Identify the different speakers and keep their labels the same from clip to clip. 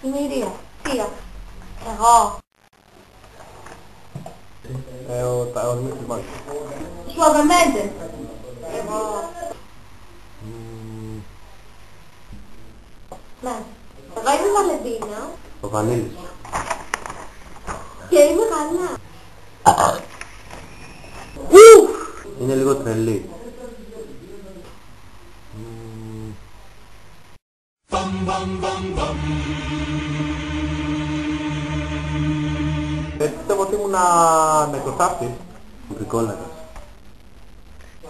Speaker 1: Είμαι η Ρία. Θεία. Εγώ.
Speaker 2: Ο Δημήτρης Μάκης.
Speaker 1: Σου Αβεμέντε. Εγώ. Ναι. Εγώ είμαι η Βαλεντίνα.
Speaker 2: Ο Βανίλης.
Speaker 1: Και είμαι καλά.
Speaker 2: Είναι λίγο τρελή. Πιστεύω ότι ήμουν νεκροτάφτης. Βρικόλακας.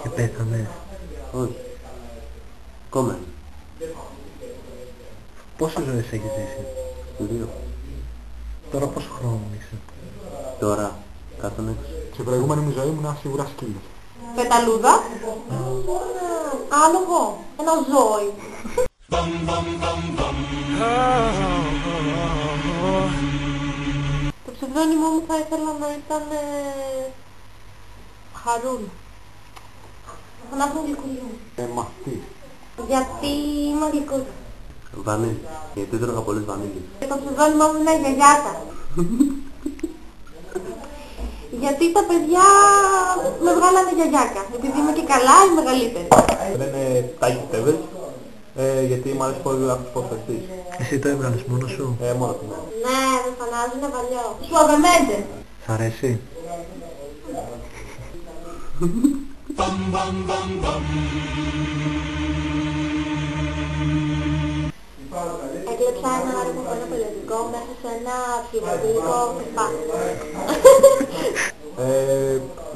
Speaker 3: Και πέθανε.
Speaker 2: Όχι. Κόμμα.
Speaker 3: Πόσες ζωές έχεις ζήσει?
Speaker 2: 2.
Speaker 3: Τώρα πόσο χρόνο είσαι?
Speaker 2: Τώρα 106.
Speaker 4: Στην προηγούμενη μου ζωή ήμουν σίγουρα σκύλος.
Speaker 1: Πεταλούδα. Άλογο. Ένα ζώη. Το ψευδόνυμο μου θα ήθελα να ήταν Χαρούλα. Φωνάζω γλυκούλη.
Speaker 4: Μαθητής.
Speaker 1: Γιατί είμαι γλυκούλη.
Speaker 2: Βανίλη. Γιατί τρώγα πολλές βανίλες.
Speaker 1: Και το ψευδόνυμο μου είναι Γιαγιάτα. Γιατί τα παιδιά με βγάλανε γιαγιάκα. Επειδή είμαι και καλά η μεγαλύτερη.
Speaker 2: Λένε Τάκη Τέβες. Γιατί μου αρέσει πολύ αυτός πως αυτής.
Speaker 3: Εσύ το έβγαλες μόνος σου?
Speaker 2: Μόνο του.
Speaker 1: Ναι, με φανάζουνε παλιό. Σου Αβεμέντε.
Speaker 3: Σ' αρέσει?
Speaker 1: Έκλεψα ένα άρθρο από ένα περιοδικό μέσα σε ένα ψηφοδικό κεφά.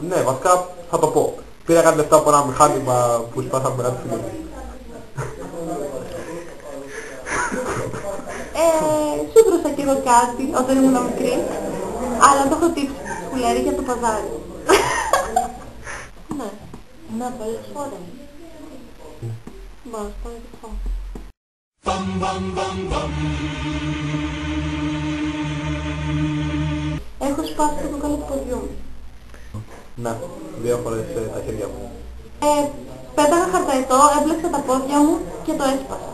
Speaker 2: Ναι, βασικά θα το πω. Πήρα κάτι λεφτά από ένα μηχάνημα που σπάσαμε με κάτι φίλο.
Speaker 1: Σύγκρουσα κι εγώ κάτι όταν ήμουν μικρή, αλλά το έχω τύψει σκουλέρι για το παζάρι. Ναι, ναι, πολλές φορές. Μπορώ να το πω. Έχω σπάσει το κόκκαλο του ποδιού μου.
Speaker 2: Ναι, 2 φορές τα χέρια μου.
Speaker 1: Πέταγα χαρταετό, έμπλεξα τα πόδια μου και το έσπασα.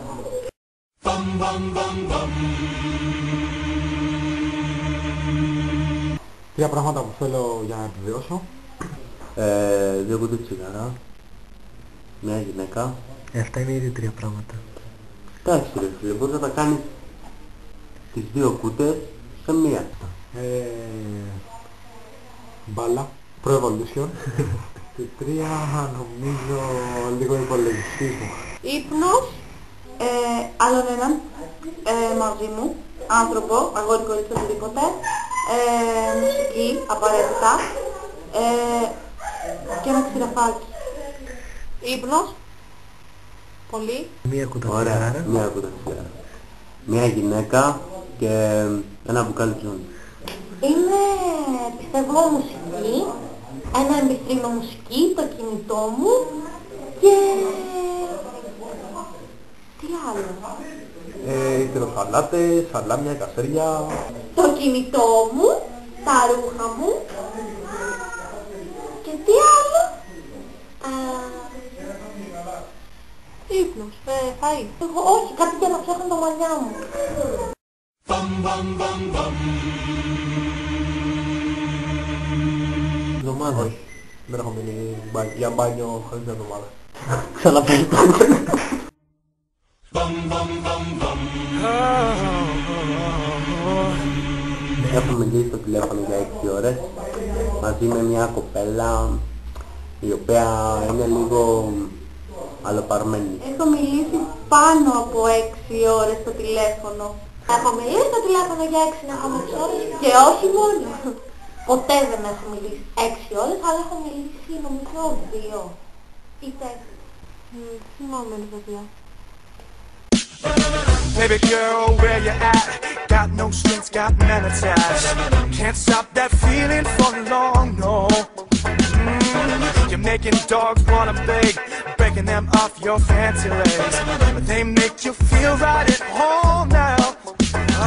Speaker 4: 3 πράγματα που θέλω για να επιβιώσω.
Speaker 2: 2 κουτί τσιγάρα. Μια γυναίκα.
Speaker 3: Αυτά είναι ήδη 3 πράγματα.
Speaker 2: Εντάξει ρε φίλε, μπορείς να τα κάνεις τις 2 κούτες σε μία.
Speaker 4: Μπάλα. Pro-Evolution. Και 3 νομίζω λίγο υπολογιστής μου.
Speaker 1: Ύπνος, άλλον έναν μαζί μου, άνθρωπο, αγόρι, κορίτσι, οτιδήποτε, μουσική, απαραίτητα, και ένα ξηραφάκι. Ύπνος, πολύ.
Speaker 3: Μία κούτα
Speaker 2: Ωραία,
Speaker 3: τσιγάρα.
Speaker 2: μία κούτα τσιγάρα. Μια γυναίκα και ένα μπουκάλι τζόνι.
Speaker 1: Είναι, πιστεύω, μουσική, ένα MP3 με μουσική, το κινητό μου και... τι άλλο?
Speaker 2: Τυροσαλάτες, σαλάμια, κασέρια.
Speaker 1: Το κινητό μου, τα ρούχα μου και τι άλλο? Ύπνος, φαΐ. Όχι, κάτι για να φτιάχνω τα μαλλιά μου.
Speaker 3: Εβδομάδα.
Speaker 2: Όχι, δεν έχω μείνει για μπάνιο χωρίς μια εβδομάδα.
Speaker 3: Ξαναπέμπω.
Speaker 2: Έχω μιλήσει στο τηλέφωνο για 6 ώρες μαζί με μια κοπέλα η οποία είναι λίγο αλλοπαρμένη.
Speaker 1: Έχω μιλήσει πάνω από 6 ώρες στο τηλέφωνο. Έχω μιλήσει στο τηλέφωνο για 6 ώρες και όχι μόνο. Ποτέ δεν έχω μιλήσει 6 ώρες, αλλά έχω μιλήσει νομίζω 2 ή 4. Θυμάμαι παιδιά.
Speaker 5: Baby girl, where you at? Got no strings, got men attached. Can't stop that feeling for long, no. You're making dogs wanna beg, breaking them off your fancy legs. But they make you feel right at home now.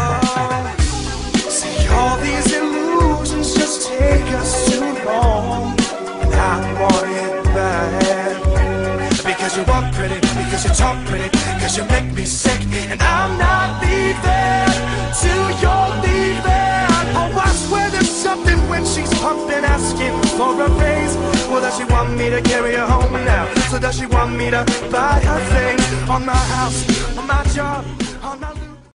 Speaker 5: Oh, see all these illusions just take us too long. And I want it back, because Cause you walk pretty, because you talk pretty, cause you make me sick. And I'm not leaving till you're leaving. Oh, I swear there's something when she's pumping, asking for a raise. Well, does she want me to carry her home now? So does she want me to buy her things? On my house, on my job, on my...